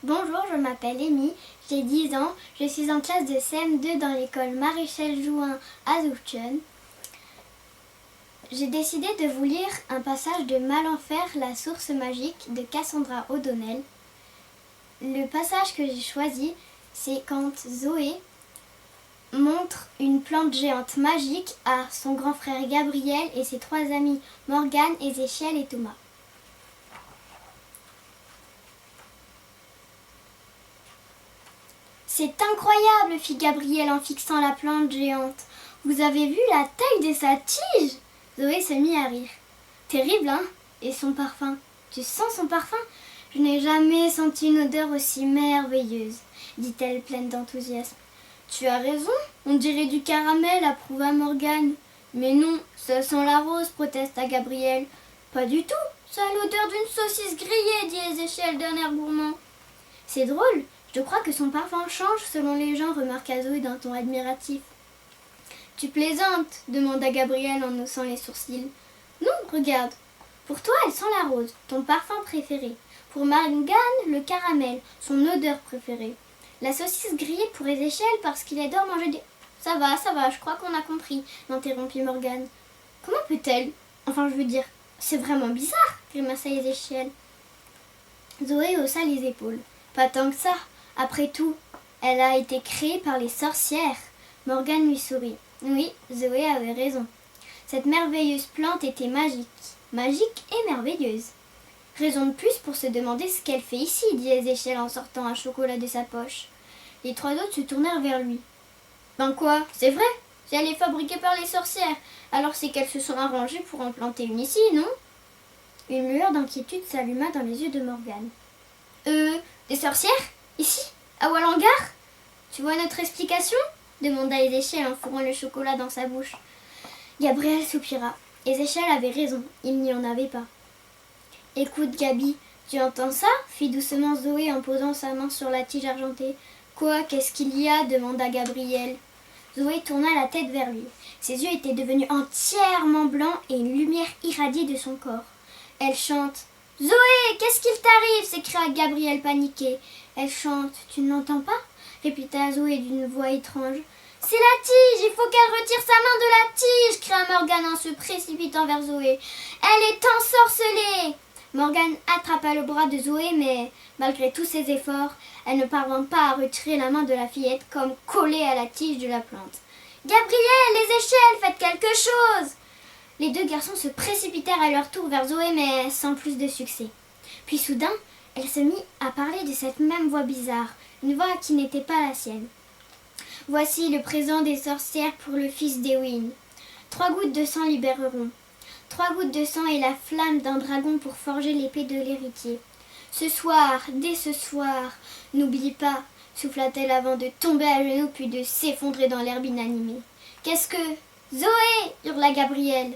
Bonjour, je m'appelle Amy, j'ai 10 ans, je suis en classe de CM2 dans l'école Maréchal Juin à Zouchen. J'ai décidé de vous lire un passage de Malenfer, la source magique de Cassandra O'Donnell. Le passage que j'ai choisi, c'est quand Zoé montre une plante géante magique à son grand frère Gabriel et ses 3 amis Morgane, Ézéchiel et Thomas. C'est incroyable, fit Gabriel en fixant la plante géante. Vous avez vu la taille de sa tige? Zoé se mit à rire. Terrible, hein? Et son parfum? Tu sens son parfum? Je n'ai jamais senti une odeur aussi merveilleuse, dit-elle pleine d'enthousiasme. Tu as raison, on dirait du caramel, approuva Morgane. Mais non, ça sent la rose, protesta Gabriel. Pas du tout, ça a l'odeur d'une saucisse grillée, dit Ézéchiel d'un air gourmand. C'est drôle, je crois que son parfum change selon les gens, remarqua Zoé d'un ton admiratif. Tu plaisantes, demanda Gabriel en haussant les sourcils. Non, regarde. Pour toi, elle sent la rose, ton parfum préféré. Pour Morgane, le caramel, son odeur préférée. La saucisse grillée pour Ézéchiel parce qu'il adore manger des... Ça va, je crois qu'on a compris, l'interrompit Morgane. Comment peut-elle? Enfin, je veux dire, c'est vraiment bizarre, grimaça Ézéchiel. Zoé haussa les épaules. Pas tant que ça. Après tout, elle a été créée par les sorcières. Morgane lui sourit. Oui, Zoé avait raison. Cette merveilleuse plante était magique. Magique et merveilleuse. Raison de plus pour se demander ce qu'elle fait ici, dit Ézéchiel en sortant un chocolat de sa poche. Les 3 autres se tournèrent vers lui. Ben quoi, c'est vrai? Si elle est fabriquée par les sorcières, alors c'est qu'elles se sont arrangées pour en planter une ici, non? Une lueur d'inquiétude s'alluma dans les yeux de Morgane. Des sorcières? Ici? À Wallengar? Tu vois notre explication? Demanda Ézéchiel en fourrant le chocolat dans sa bouche. Gabriel soupira. Ézéchiel avait raison, il n'y en avait pas. Écoute, Gabi, tu entends ça? Fit doucement Zoé en posant sa main sur la tige argentée. Quoi, qu'est-ce qu'il y a? Demanda Gabriel. Zoé tourna la tête vers lui. Ses yeux étaient devenus entièrement blancs et une lumière irradiait de son corps. Elle chante. Zoé, qu'est-ce qu'il t'arrive? S'écria Gabriel paniqué. Elle chante. Tu ne l'entends pas? Répéta Zoé d'une voix étrange. C'est la tige, il faut qu'elle retire sa main de la tige, cria Morgane en se précipitant vers Zoé. Elle est ensorcelée. Morgane attrapa le bras de Zoé, mais malgré tous ses efforts, elle ne parvint pas à retirer la main de la fillette comme collée à la tige de la plante. Gabriel, les échelles, faites quelque chose! Les 2 garçons se précipitèrent à leur tour vers Zoé, mais sans plus de succès. Puis soudain, elle se mit à parler de cette même voix bizarre, une voix qui n'était pas la sienne. Voici le présent des sorcières pour le fils d'Éowyn. 3 gouttes de sang libéreront. 3 gouttes de sang et la flamme d'un dragon pour forger l'épée de l'héritier. Ce soir, dès ce soir, n'oublie pas, souffla-t-elle avant de tomber à genoux puis de s'effondrer dans l'herbe inanimée. Qu'est-ce que... Zoé! Hurla Gabriel.